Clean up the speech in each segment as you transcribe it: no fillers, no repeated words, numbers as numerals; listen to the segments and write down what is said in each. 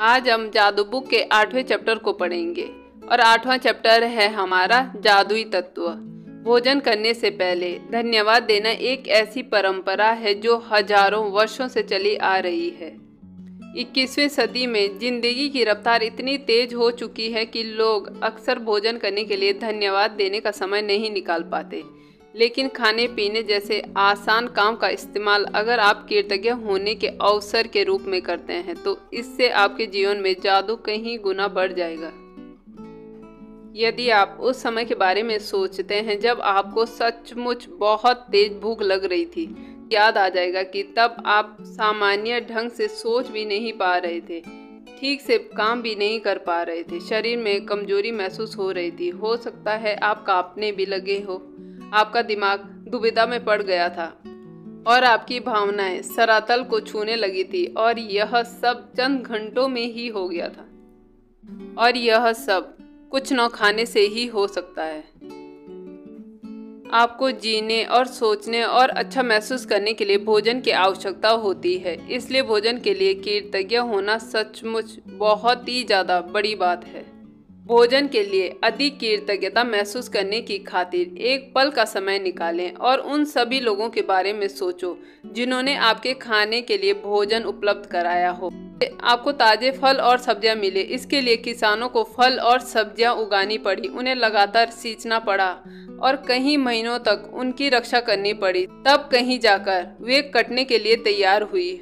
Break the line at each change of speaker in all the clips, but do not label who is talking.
आज हम जादू बुक के 8वें चैप्टर को पढ़ेंगे और 8वां चैप्टर है हमारा जादुई तत्व। भोजन करने से पहले धन्यवाद देना एक ऐसी परंपरा है जो हजारों वर्षों से चली आ रही है। 21वीं सदी में जिंदगी की रफ्तार इतनी तेज हो चुकी है कि लोग अक्सर भोजन करने के लिए धन्यवाद देने का समय नहीं निकाल पाते। लेकिन खाने पीने जैसे आसान काम का इस्तेमाल अगर आप कृतज्ञ होने के अवसर के रूप में करते हैं तो इससे आपके जीवन में जादू कहीं गुना बढ़ जाएगा। यदि आप उस समय के बारे में सोचते हैं जब आपको सचमुच बहुत तेज भूख लग रही थी, याद आ जाएगा कि तब आप सामान्य ढंग से सोच भी नहीं पा रहे थे, ठीक से काम भी नहीं कर पा रहे थे, शरीर में कमजोरी महसूस हो रही थी। हो सकता है आप कांपने भी लगे हो, आपका दिमाग दुविधा में पड़ गया था और आपकी भावनाएं सरातल को छूने लगी थी और यह सब चंद घंटों में ही हो गया था। और यह सब कुछ न खाने से ही हो सकता है। आपको जीने और सोचने और अच्छा महसूस करने के लिए भोजन की आवश्यकता होती है। इसलिए भोजन के लिए कृतज्ञ होना सचमुच बहुत ही ज़्यादा बड़ी बात है। भोजन के लिए अधिक कृतज्ञता महसूस करने की खातिर एक पल का समय निकालें और उन सभी लोगों के बारे में सोचो जिन्होंने आपके खाने के लिए भोजन उपलब्ध कराया हो। आपको ताजे फल और सब्जियां मिले, इसके लिए किसानों को फल और सब्जियां उगानी पड़ी, उन्हें लगातार सींचना पड़ा और कई महीनों तक उनकी रक्षा करनी पड़ी। तब कहीं जाकर वे कटने के लिए तैयार हुई।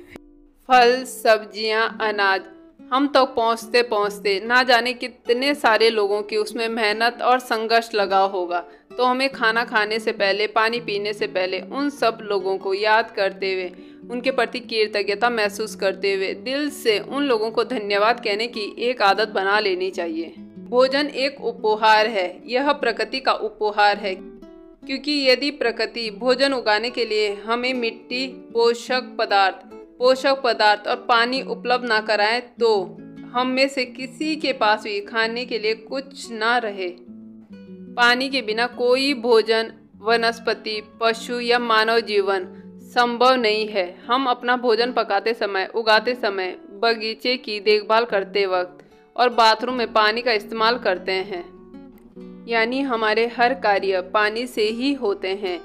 फल, सब्जियां, अनाज हम तक पहुँचते पहुँचते ना जाने कितने सारे लोगों की उसमें मेहनत और संघर्ष लगा होगा। तो हमें खाना खाने से पहले, पानी पीने से पहले उन सब लोगों को याद करते हुए, उनके प्रति कृतज्ञता महसूस करते हुए दिल से उन लोगों को धन्यवाद कहने की एक आदत बना लेनी चाहिए। भोजन एक उपहार है, यह प्रकृति का उपहार है, क्योंकि यदि प्रकृति भोजन उगाने के लिए हमें मिट्टी, पोषक पदार्थ और पानी उपलब्ध ना कराए तो हम में से किसी के पास भी खाने के लिए कुछ ना रहे। पानी के बिना कोई भोजन, वनस्पति, पशु या मानव जीवन संभव नहीं है। हम अपना भोजन पकाते समय, उगाते समय, बगीचे की देखभाल करते वक्त और बाथरूम में पानी का इस्तेमाल करते हैं। यानी हमारे हर कार्य पानी से ही होते हैं।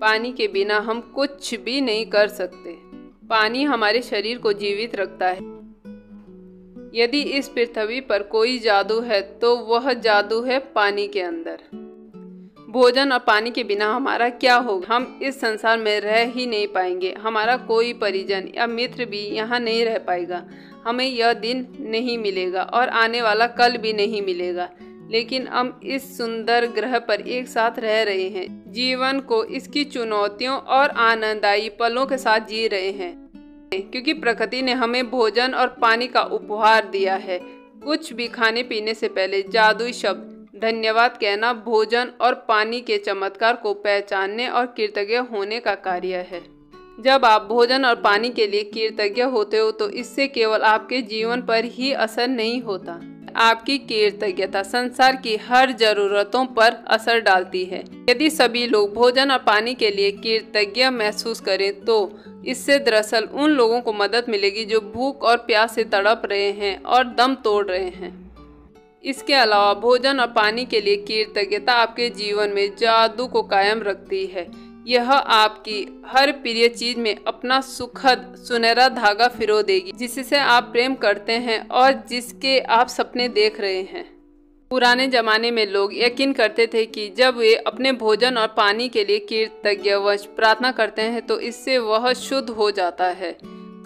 पानी के बिना हम कुछ भी नहीं कर सकते। पानी हमारे शरीर को जीवित रखता है। यदि इस पृथ्वी पर कोई जादू है तो वह जादू है पानी के अंदर। भोजन और पानी के बिना हमारा क्या होगा? हम इस संसार में रह ही नहीं पाएंगे। हमारा कोई परिजन या मित्र भी यहाँ नहीं रह पाएगा। हमें यह दिन नहीं मिलेगा और आने वाला कल भी नहीं मिलेगा। लेकिन हम इस सुंदर ग्रह पर एक साथ रह रहे हैं, जीवन को इसकी चुनौतियों और आनंददायी पलों के साथ जी रहे हैं, क्योंकि प्रकृति ने हमें भोजन और पानी का उपहार दिया है। कुछ भी खाने पीने से पहले जादुई शब्द धन्यवाद कहना भोजन और पानी के चमत्कार को पहचानने और कृतज्ञ होने का कार्य है। जब आप भोजन और पानी के लिए कृतज्ञ होते हो तो इससे केवल आपके जीवन पर ही असर नहीं होता, आपकी कृतज्ञता संसार की हर जरूरतों पर असर डालती है। यदि सभी लोग भोजन और पानी के लिए कृतज्ञ महसूस करें तो इससे दरअसल उन लोगों को मदद मिलेगी जो भूख और प्यास से तड़प रहे हैं और दम तोड़ रहे हैं। इसके अलावा भोजन और पानी के लिए कृतज्ञता आपके जीवन में जादू को कायम रखती है। यह आपकी हर प्रिय चीज में अपना सुखद सुनहरा धागा पिरो देगी, जिससे आप प्रेम करते हैं और जिसके आप सपने देख रहे हैं। पुराने जमाने में लोग यकीन करते थे कि जब वे अपने भोजन और पानी के लिए कृतज्ञवश प्रार्थना करते हैं तो इससे वह शुद्ध हो जाता है।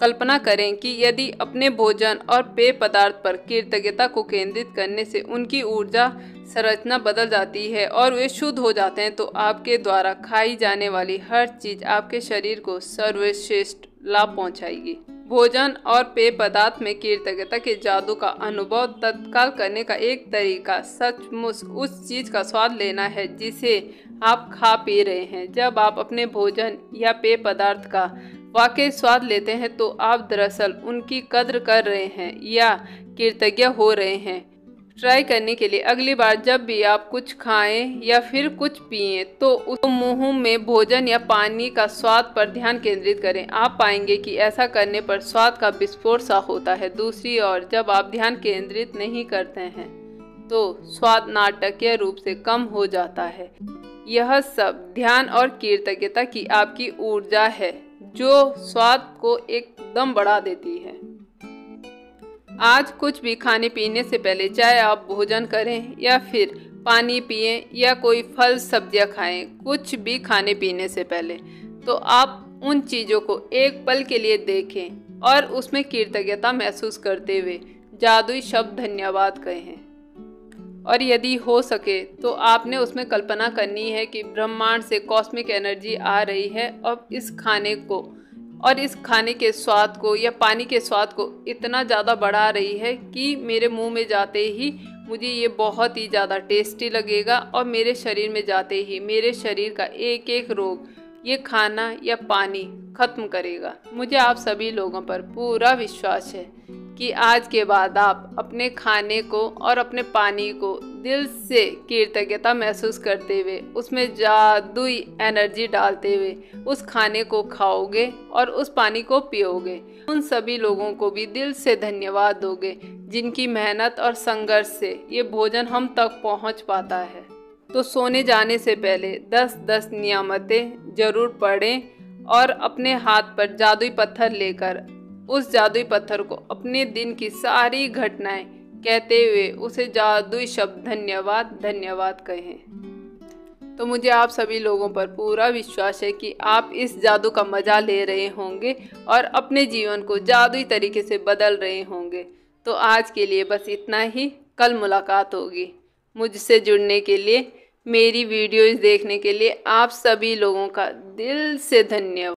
कल्पना करें कि यदि अपने भोजन और पेय पदार्थ पर कृतज्ञता को केंद्रित करने से उनकी ऊर्जा संरचना बदल जाती है और वे शुद्ध हो जाते हैं तो आपके द्वारा खाई जाने वाली हर चीज आपके शरीर को सर्वश्रेष्ठ लाभ पहुंचाएगी। भोजन और पेय पदार्थ में कृतज्ञता के जादू का अनुभव तत्काल करने का एक तरीका सचमुच उस चीज का स्वाद लेना है जिसे आप खा पी रहे हैं। जब आप अपने भोजन या पेय पदार्थ का वाकई स्वाद लेते हैं तो आप दरअसल उनकी कद्र कर रहे हैं या कृतज्ञ हो रहे हैं। ट्राई करने के लिए अगली बार जब भी आप कुछ खाएं या फिर कुछ पिएं तो उस मुंह में भोजन या पानी का स्वाद पर ध्यान केंद्रित करें। आप पाएंगे कि ऐसा करने पर स्वाद का विस्फोट सा होता है। दूसरी ओर जब आप ध्यान केंद्रित नहीं करते हैं तो स्वाद नाटकीय रूप से कम हो जाता है। यह सब ध्यान और कृतज्ञता की आपकी ऊर्जा है जो स्वाद को एकदम बढ़ा देती है। आज कुछ भी खाने पीने से पहले, चाहे आप भोजन करें या फिर पानी पिएं या कोई फल सब्जियां खाएं, कुछ भी खाने पीने से पहले तो आप उन चीज़ों को एक पल के लिए देखें और उसमें कृतज्ञता महसूस करते हुए जादुई शब्द धन्यवाद कहें। और यदि हो सके तो आपने उसमें कल्पना करनी है कि ब्रह्मांड से कॉस्मिक एनर्जी आ रही है और इस खाने के स्वाद को या पानी के स्वाद को इतना ज़्यादा बढ़ा रही है कि मेरे मुंह में जाते ही मुझे ये बहुत ही ज़्यादा टेस्टी लगेगा और मेरे शरीर में जाते ही मेरे शरीर का एक एक रोग ये खाना या पानी ख़त्म करेगा। मुझे आप सभी लोगों पर पूरा विश्वास है कि आज के बाद आप अपने खाने को और अपने पानी को दिल से कृतज्ञता महसूस करते हुए उसमें जादुई एनर्जी डालते हुए उस खाने को खाओगे और उस पानी को पियोगे। उन सभी लोगों को भी दिल से धन्यवाद दोगे जिनकी मेहनत और संघर्ष से ये भोजन हम तक पहुंच पाता है। तो सोने जाने से पहले 10-10 नियामतें जरूर पढ़ें और अपने हाथ पर जादुई पत्थर लेकर उस जादुई पत्थर को अपने दिन की सारी घटनाएं कहते हुए उसे जादुई शब्द धन्यवाद धन्यवाद कहें। तो मुझे आप सभी लोगों पर पूरा विश्वास है कि आप इस जादू का मज़ा ले रहे होंगे और अपने जीवन को जादुई तरीके से बदल रहे होंगे। तो आज के लिए बस इतना ही, कल मुलाकात होगी। मुझसे जुड़ने के लिए, मेरी वीडियोज़ देखने के लिए आप सभी लोगों का दिल से धन्यवाद।